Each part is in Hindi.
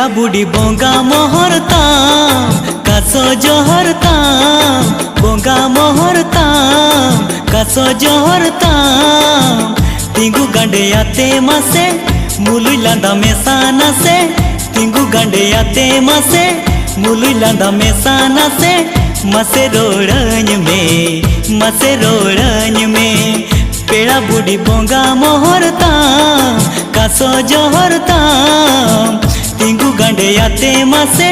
पेड़ा बुढ़ी बोंगा मोहरता कासो जोहरता बोंगा मोहरता कासो जोहरता तिंगु गांडे आते मासे मुलुई लांदा मेसाना से तिंगु गांडे आते मासे मुलुई लांदा मेसाना से मसे रोड़न में पेड़ा बुढ़ी बोंगा मोहरता कासो जोहरता तिंगु गांडे आते मासे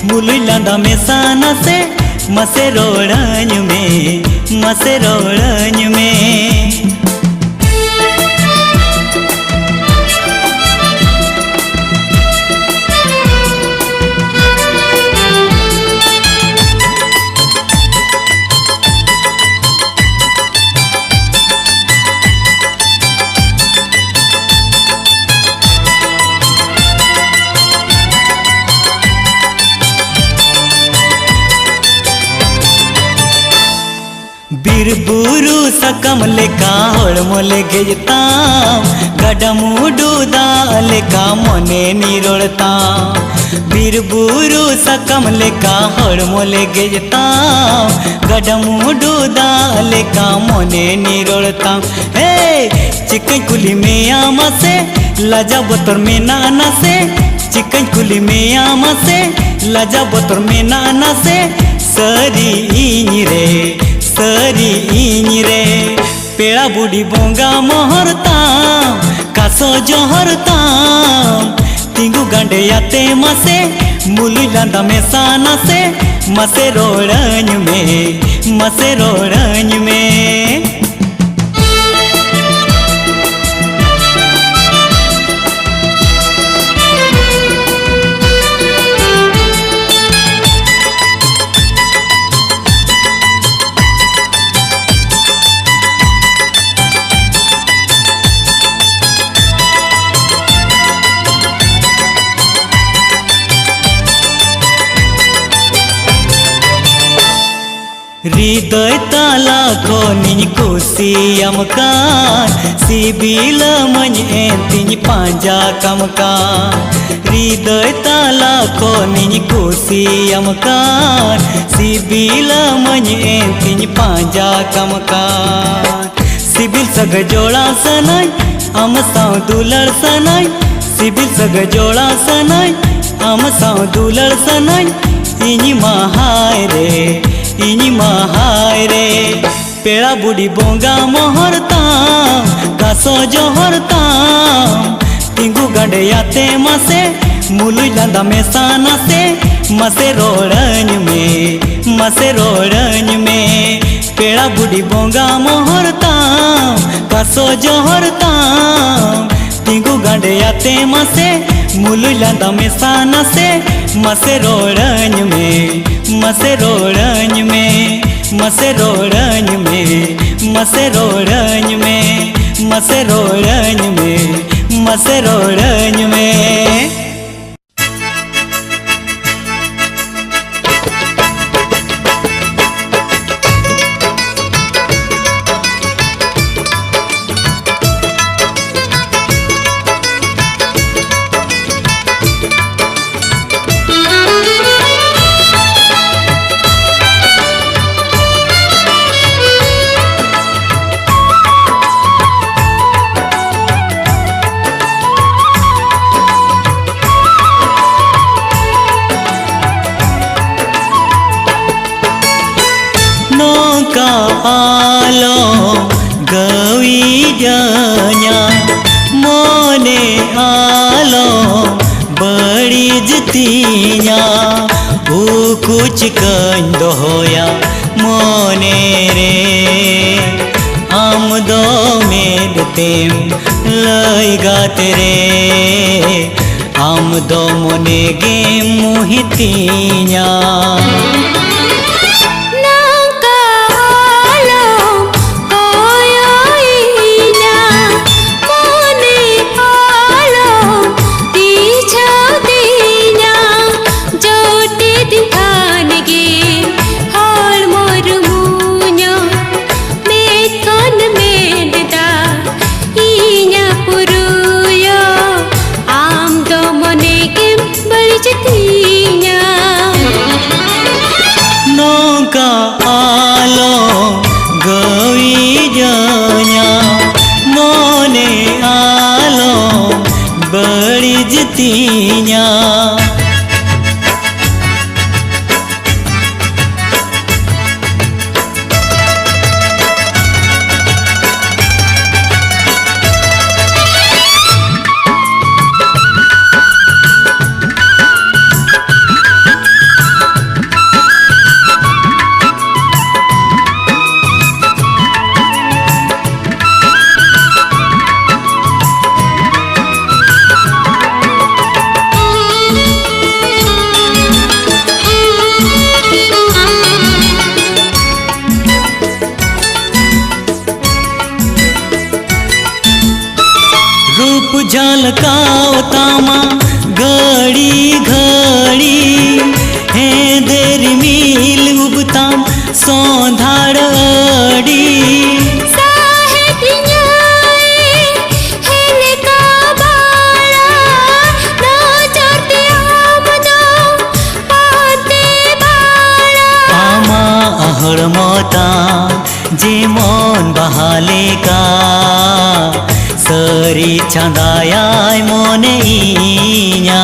मुलुई लांदा मेसाना से मसे रोड़न में बीर बुरु सकम लेका होड़मो लेगे जताम गडमुडू दा लेका मने निरोड़ता बीर बुरु सकम लेका होड़मो लेगे जताम गडमुडू दा लेका मने निरोड़ता हे चिकन कुली में आमा से लाजा बोतर में नाना से चिकन कुली में आमा से लाजा बोतर में नाना से सरी इनी रे पेड़ा बुढ़ी बोंगा मोहरता कासो जोहरता तिंगु गांडे आते मासे मुलुई लांदा मेसाना से मसे रोड़न में हृदय ताला को निज कुसी अमकान सिबिल मन तिज पांजा कमकान हृदय ताला को निज कुसी अमकान सिबिल मन तिज पांजा कमकान सिबिल सग जोड़ा सनाई अम साव दुलड़ सनाई सिबिल सग जोड़ा सनाई अम साव दुलड़ सनाई इनी महाय रे पेड़ा बुढ़ी बोंगा मोहरता कासो जोहरता तिंगु गांडे आते मासे मुलुई लांदा मेसाना से मसे रोड़न में पेड़ा बुढ़ी बोंगा मोहरता कासो जोहरता तिंगु गांडे आते मासे मुलुई लांदा मेसाना से मसे रोड़न में आलो गवी जाया मोने आलो बड़ी जतिया वो कुछ कंद होया मोने रे आम दो में तेम लय गाते रे आम दो मोने गे मोहितिया तीना। रूप झलकाओ तामा घड़ी घड़ी हे देरी मिल उबताम सौंधाड़ी। हड़मता जे मन बहाले का सरी चंदायाय मोने इया।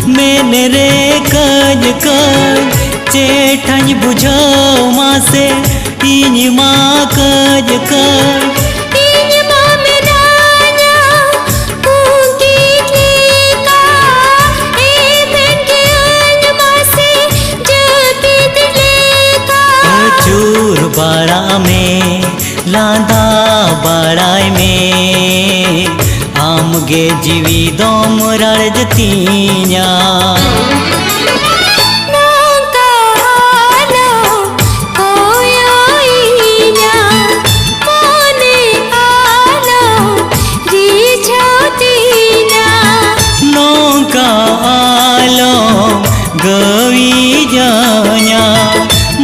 मैंने रे कज कज चेठन बुझाओ माँ से तीन माँ कज कज। चूर बाड़ा में लांदा बाड़ाई में आमगे जीवी दोम रड़जतीया। नौका आलो गवी जाया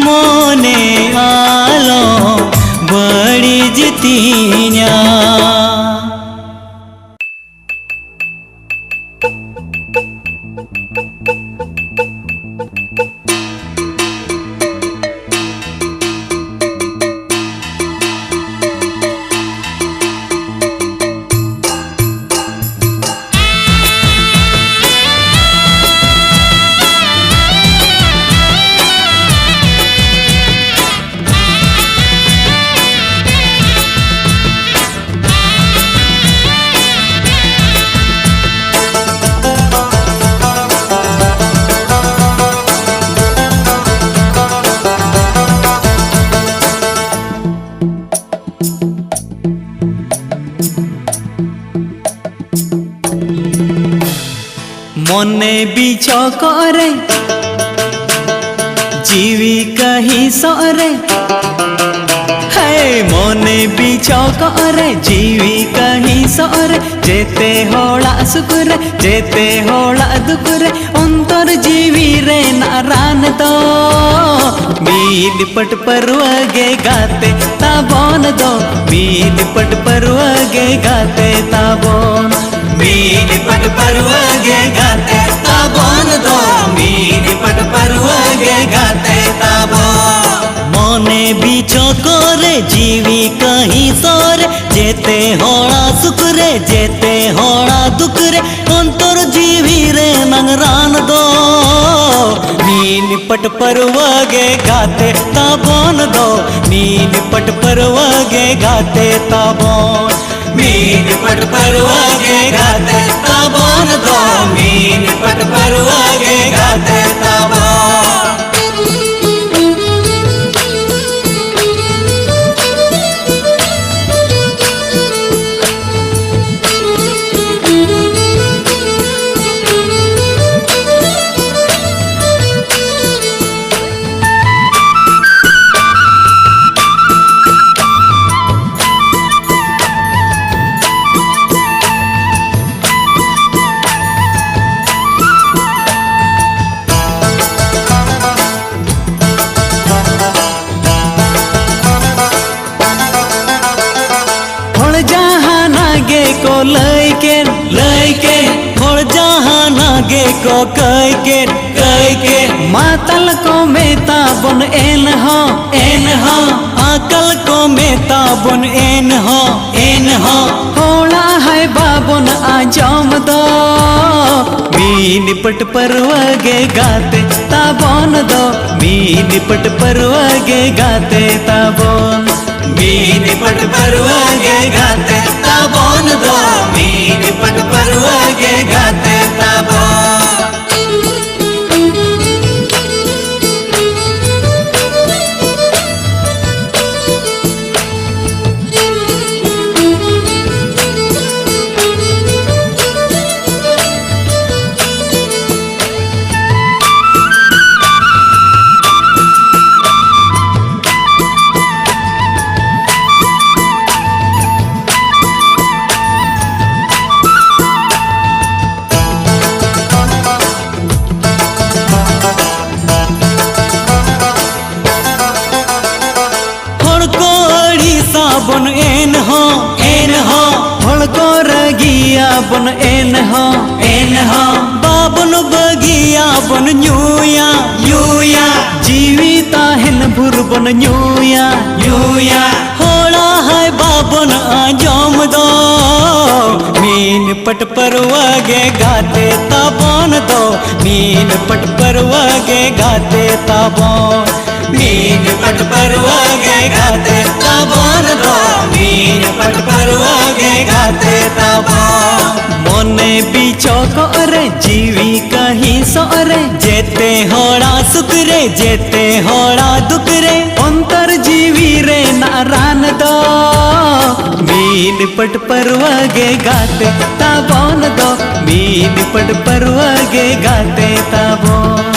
मोने आलो बड़ी जतीया। मने बिछ करे जीवी कहीं सरे। है मने बिछ करे जीवी कहीं सरे। जेते होड़ा सुकुरे जेते होड़ा दुकुरे अंतर जीवी रे नारान दो। मील पट परवगे गाते ताबोन दो। मील पट परवगे गाते ताबोन। मील पट परवगे गाते ताबोन दो। मील पट परवगे गाते ताबोन। मने बिछो करे जीवी कहीं सोरे। जेते होड़ा सुकुरे जेते होड़ा दुकुरे अंतर जीवी रे नंगरान दो। मील पट परवगे गाते ताबोन दो। मील पट परवगे गाते ताबोन। मील पट परवगे गाते ताबोन दो। मील पट परवगे गाते ताबोन। को लय के होड़ जहाना गे को कय के मातल को मेता बन एन हो आकल को मेता बन एन हो होड़ा है बाबन आजम दो मीन पट परवगे गाते ताबन दो मीन पट परवगे गाते ताबन मीन पट परवगे गाते ताबन दो मीन पट परवगे गाते ताबन बन एन हो होड़ को रगिया बन एन हो बाबन बगिया बन न्यूया जीविता हेन भुर बन न्यूया होड़ा है बाबन आजम दो मीन पट परवगे गाते ताबन दो मीन पट परवगे गाते ताबन मीन पट परवगे गाते ताबन दो मीन पट परवगे गाते ताबन मने बीचो करे जीवी कहीं सोरे जेते होड़ा सुख रे जेते होड़ा दुख रे अंतर जीवी रे नारायण दो मीन पट परवगे गाते ताबन दो मीन पट परवगे गाते ताबन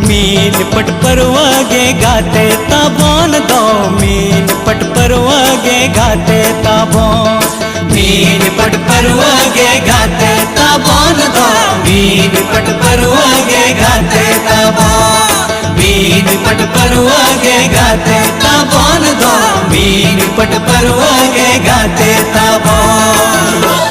मीन पट परवगे गाते ताबन दो मीन पट परवगे गाते ताबन मीन पट परवगे गाते ताबन दो मीन पट परवगे गाते ताबन मीन पट परवगे गाते ताबन दो मीन पट परवगे गाते ताबन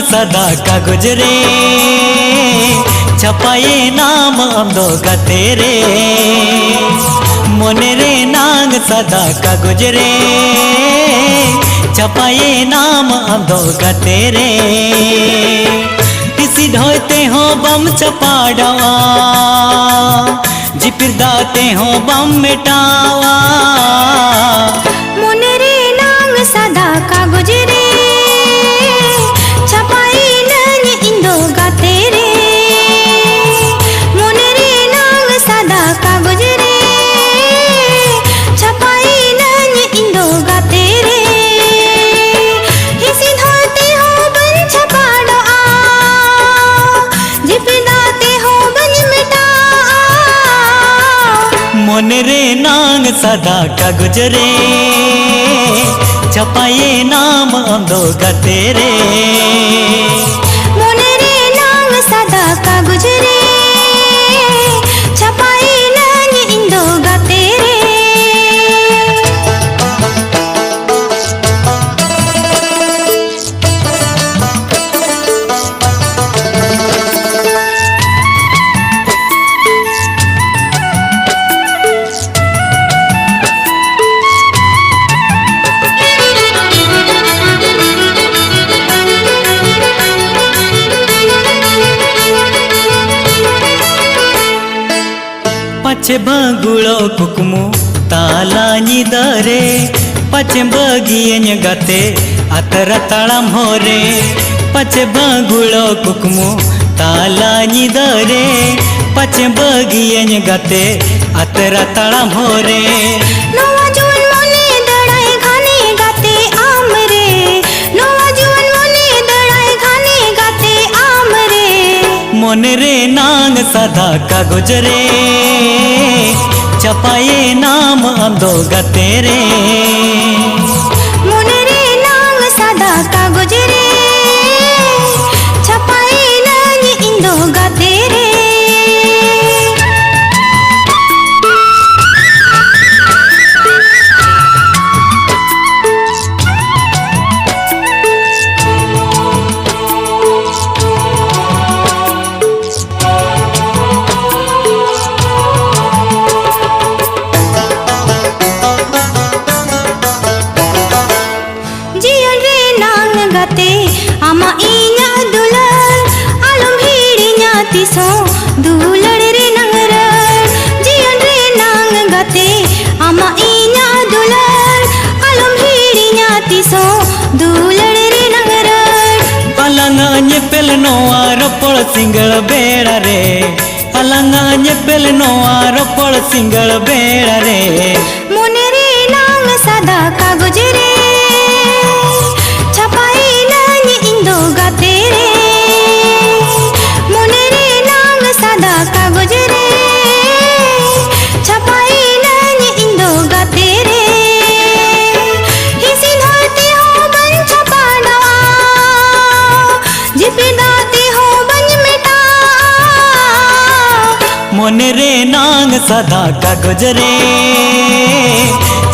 सदा कागज रे छपाए नाम अंदो गते रे मोने रे नांग सदा कागज रे छपाए नाम अंदो गते रे इसी ढोते हो बम छपाड़वा जिपिर दाते हो बम मिटावा मोने रे नांग सदा कागज रे मोने रे नांग सदा कागज रे छपाए नाम अंदो गते रे मोने रे नांग सदा कागज रे छपाए नांग इंदो गते रे पछे बगुड़ो कुकमु ताला निदरे पछे बगियन गते अतर तड़म हो रे पछे बगुड़ो कुकमु ताला निदरे पछे बगियन गते अतरा तड़ा भोरे नोवा जुवन मोने दड़ाए घाने गाते आम रे नोवा जुवन मोने दड़ाए घाने गाते आम रे मन रे नांग सदा कागज रे छपाए नाम आमदो गाते रे मोने रे नांग सादा कागज रे छपाए नांग इंदो गाते रे जियन रे नांग गाते आमा इnya दुलर आलम हिड़िnya तिसो दुलर रे नंगर जियन रे नांग गाते आमा इnya दुलर आलम हिड़िnya तिसो दुलर रे नंगर Elanga ñepel noa ropol singal बेड़ा रे Elanga ñepel noa ropol singal बेड़ा रे मोने रे नांग सादा कागज रे छपाए नांग इंदो गाते रे मोने रे नांग सादा कागज रे छपाए नांग इंदो गाते रे हिसी धरती हो बन छपा डवा जिपे दाते हो बन मिटा मन रे नांग सदा कागज रे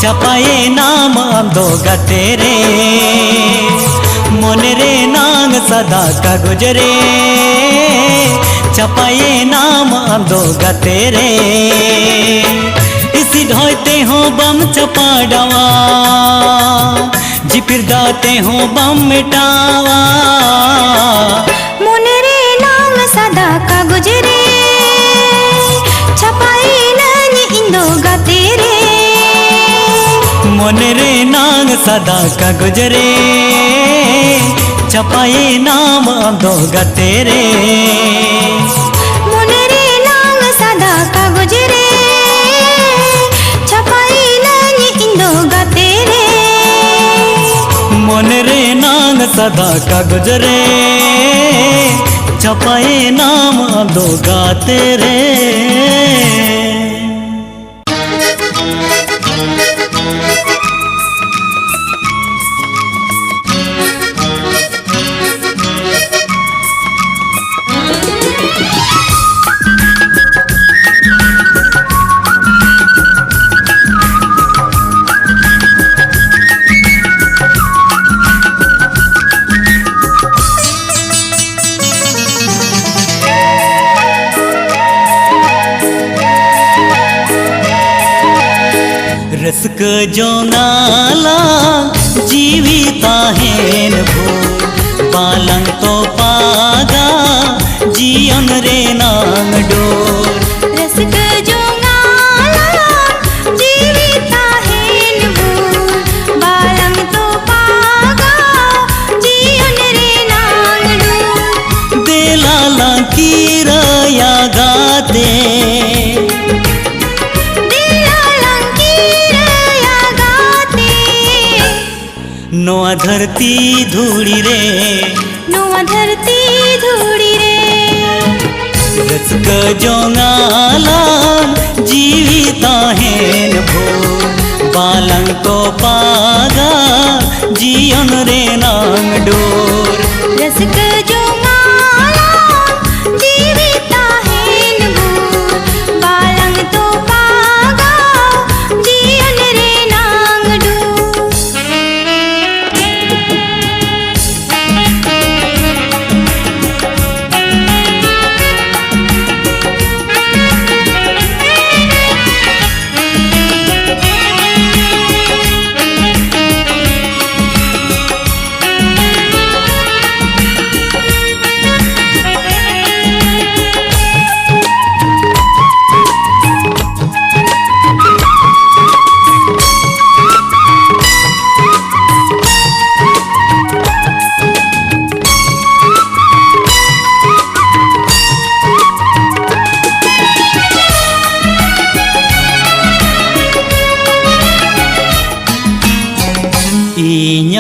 छपाए नाम आमदो गाते रे मन रे नांग सदा कागज रे छपाए नाम आमदो गाते रे इसी ढोते हो बम छपा डावा जिपिर दाते हो बम मिटावा मोने रे नांग सादा कागज रे छपाए नांग इंदो गाते रे मन रे नांग सदा कागज रे छपाए नाम आमदो गाते रे मोने रे नांग सादा कागज रे छपाए नांग इंदो गाते रे मन रे नांग सदा कागज रे छपाए नाम आमदो गाते रे रसक जोंगाला जीविता हेन भो बालंग तो पागा जियन रे नांग डोर रसक जोंगाला जीविता हेन भूल बालंग तो पागा जियन रे नांग डूल देलाला कीरया गाते नोआ धरती धूड़ी रे नोआ धरती धूड़ी रे रसक जोंगाला जीविता हेन भो बालंग तो पागा जियन रे नांग डोर रसक जोंगाला जीविता हेन भूल बालंग तो पागा जियन रे नांग डूल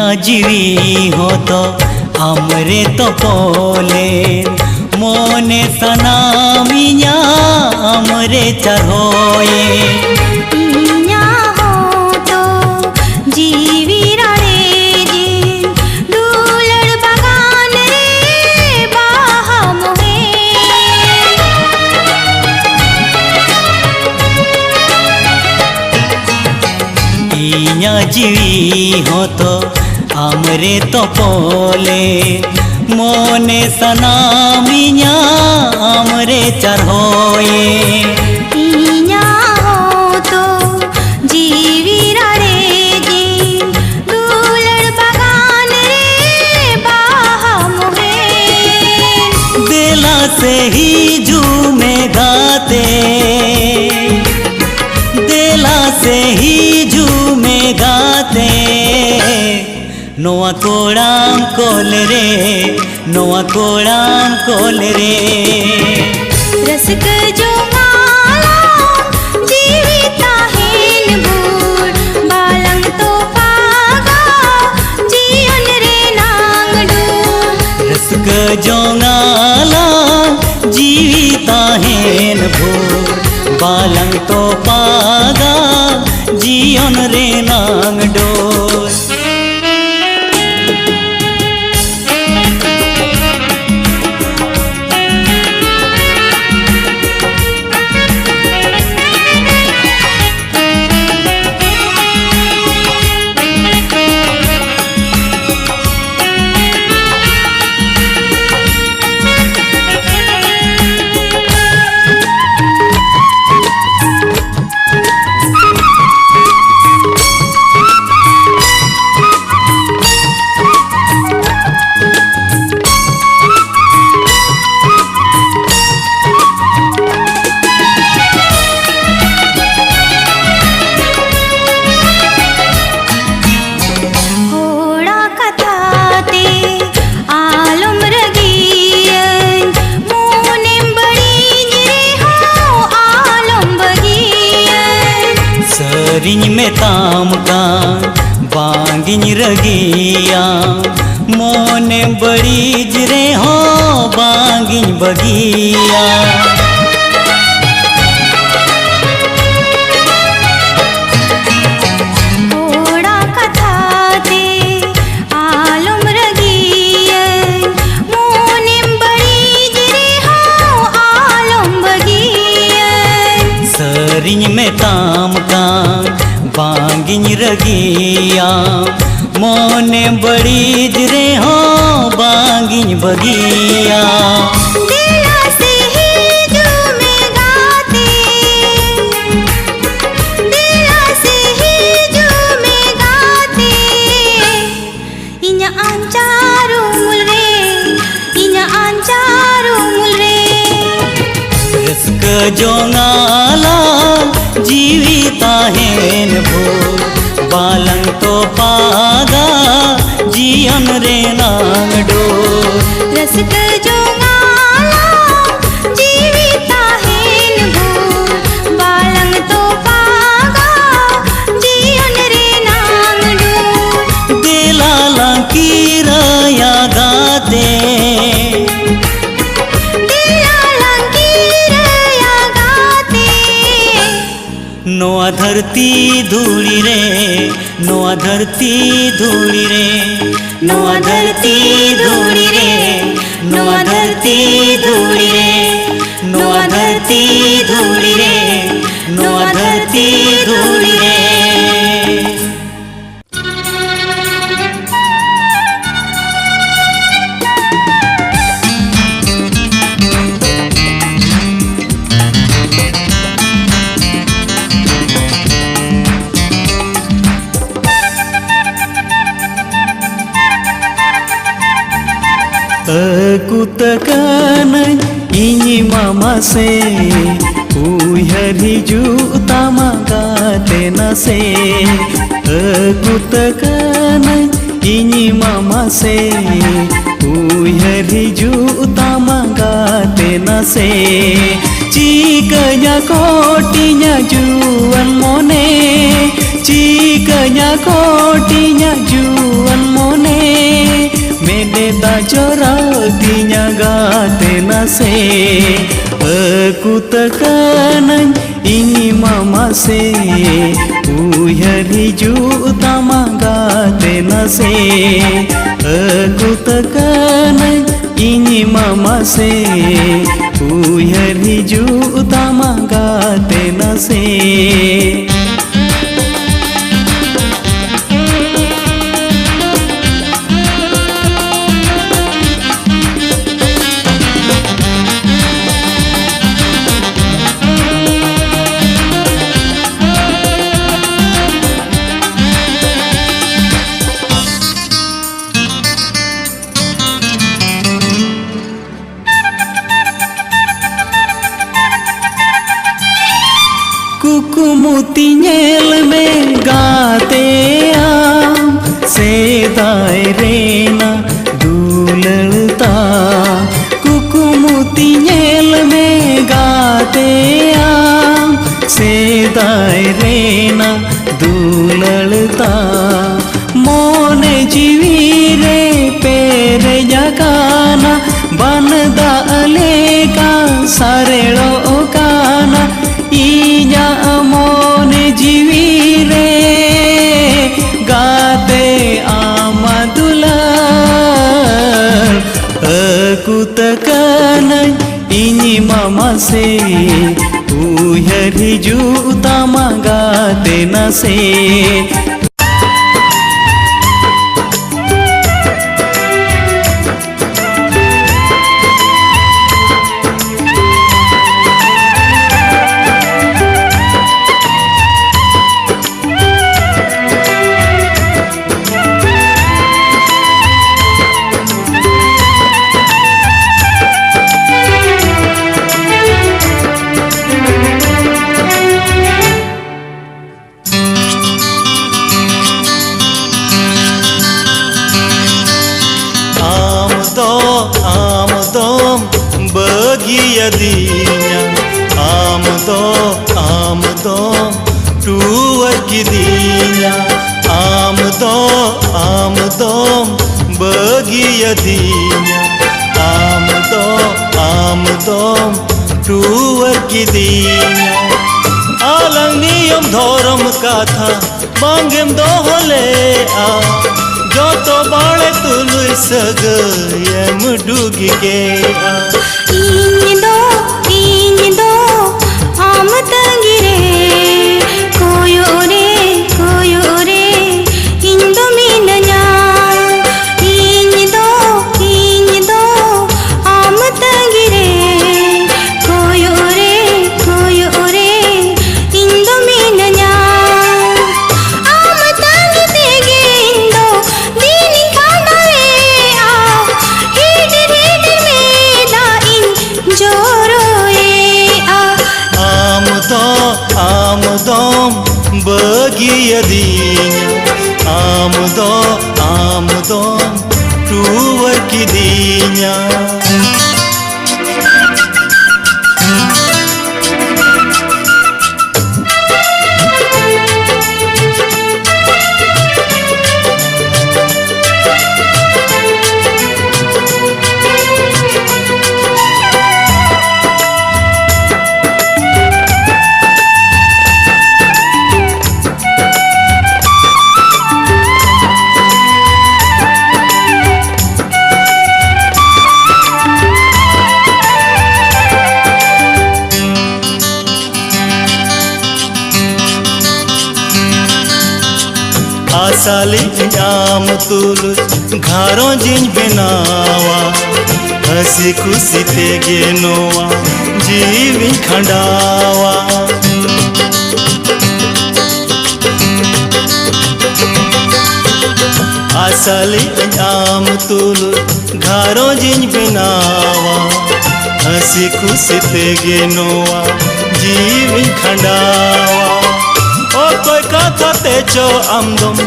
ᱤᱧᱟᱹᱜ ᱡᱤᱣᱤ ᱦᱚᱸᱛᱚ ᱟᱢᱨᱮ ᱛᱚᱯᱚᱞᱮᱱ ᱢᱚᱱᱮ ᱥᱟᱱᱟᱢᱤᱧᱟ ᱟᱢᱨᱮ ᱪᱟᱨᱦᱚᱭᱮᱱ ᱤᱧᱟᱹᱜ ᱦᱚᱸᱛᱚ ᱡᱤᱣᱤ ᱨᱟᱲᱮᱡᱮᱱ ᱫᱩᱞᱟᱹᱲ ᱵᱟᱜᱟᱱ ᱨᱮ ᱵᱟᱦᱟ ᱢᱚᱦᱮᱱ ᱤᱧᱟᱹᱜ ᱡᱤᱣᱤ ᱦᱚᱸᱛᱚ ᱟᱢᱨᱮ ᱛᱚᱯᱚᱞᱮᱱ ᱢᱚᱱᱮ ᱥᱟᱱᱟᱢᱤᱧᱟ ᱟᱢᱨᱮ ᱪᱟᱨᱦᱚᱭᱮᱱ ᱤᱧᱟᱹᱜ ᱦᱚᱸᱛᱚ ᱡᱤᱣᱤ ᱨᱟᱲᱮᱡᱮᱱ ᱫᱩᱞᱟᱹᱲ ᱵᱟᱜᱟᱱ ᱨᱮ ᱵᱟᱦᱟ ᱢᱚᱦᱮᱱ देला से ही झूमे गाते देला से ही झूमे गाते नोआ कोड़ाम कोल रे नोआ कोड़ाम कोल रे रसक जो माला जीविता हेन भूर बालंग तो पागा जीवन रे नांग डूर रसक जोंगाला जीविता हेन भूर बालंग तो पागा जीवन रे नांग डोर होड़ा कथाते आलम रगियन मोने बड़ी रे हो आलम बगियन सरिंज में ताम का बांगिन रगिया मोने बड़ी जरे हो बांगिन बगिया होड़ा कथाते आलम रगियन मोने बड़ी रे हो आलम बगियन सरिंज में ताम का बांगिन रगिया मोने बड़ी जरे हो बांगिन बगिया दिला से ही झूमे गाते दिला से ही झूमे गाते इन्या आंचारू मुल रे इन्या आंचारू मुल रे रसक जोंगाला जीविता हेन भूर बालंग तो पागा जीवन रे नांग डोर रसक जो माला जीविता हेन भूर बालंग तो पागा जीवन रे नांग डूर देला लकीरया गाते दिला लकीरया गाते नोआ धरती धूड़ी रे नोआ धरती धूड़ी रे नोआ धरती धूड़ी रे नोआ धरती धूड़ी रे नोआ धरती धूड़ी रे नोआ धरती धूड़ी रे Kutekanai ini mama se uyhar hiju utama gate nase Kutekanai ini mama se uyhar hiju utama gate nase Cikanya kotinya juan mone चिकanya kotinya juan mone mede ta joratinya gate nase aku tekanan ini mama se uyar hiju utama gate nase aku tekanan ini mama se uyar hiju utama gate nase कुकुमुती nyel me gate am sedai rena dulalta कुकुमुती nyel me gate am sedai rena dulalta mone jiwi re pere jakana banda aleka sarelo kana inya mone jiwi re gate amadulal aku tekanan ini mama se uyar hiju utama gate nase Am bagia dinya am tua kidinya am bagia dinya am tua kidinya alang niyam dhoram katha bangem dohole a joto bale tului sagayam dugi ke indo am tangire koyore indo minanya indo am tangire koyore indo minanya am tangite ge indo dini khanare a hid me da in joroe a am dom bagia dinya am dom tua kidinya आसाली आम तुल घारों जिन बनावा हसी खुशी ते गेनोवा जीवी खंडावा आसाली आम तुल घारों जिन बनावा हसी खुशी ते गेनोवा जीवी खंडावा ओ कोई कथा ते चो आमदम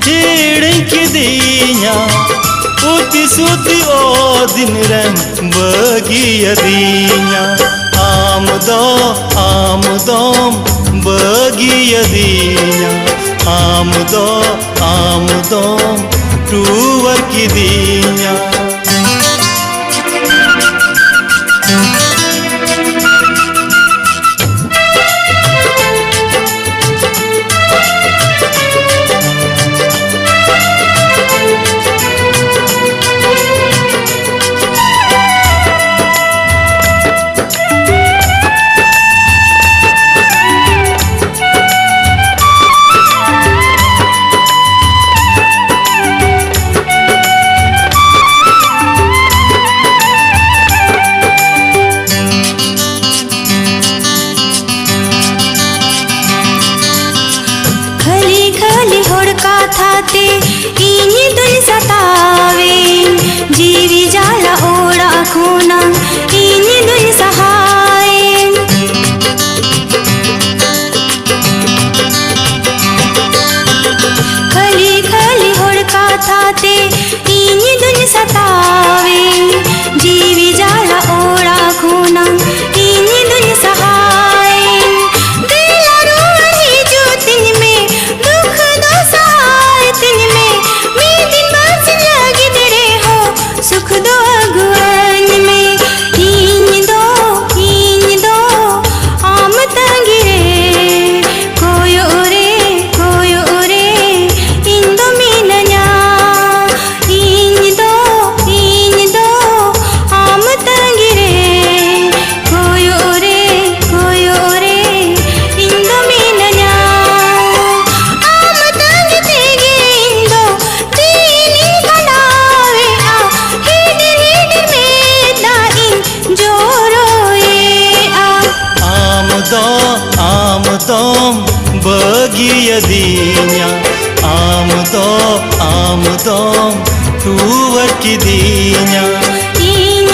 हिड़ी किदिnya uti suti o din rem bagia dinya am dom bagia dinya आमदोम टूवर की दीन्या थाते इनी दुन सतावे जीवी जाला ओड़ा खूना इनी दुन सहाय खली खली होड़का थाते इनी दुन सतावे जीवी जाला ओड़ा खूना इनी दुन सहाय दिला रोही जो तिन में दुख दो तिन में मैं दिन बात लगी तेरे हो सुख दो अगुवन में इन दो आम तंगिरे कोयो रे इन दो मीनन्या इन दो आम तंगिरे कोयो रे इन दो मीनन्या आम तंगिते आमदोम बगिया दीन्या आमदोम टूवर की दीन्या इन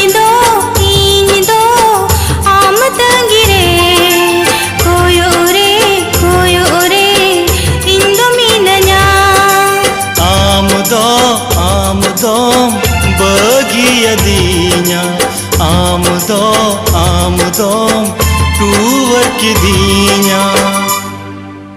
दो आम तंगिरे कोयो रे इन दो मीनन्या आमदोम बगिया दीन्या आमदोम टूवर की दीन्या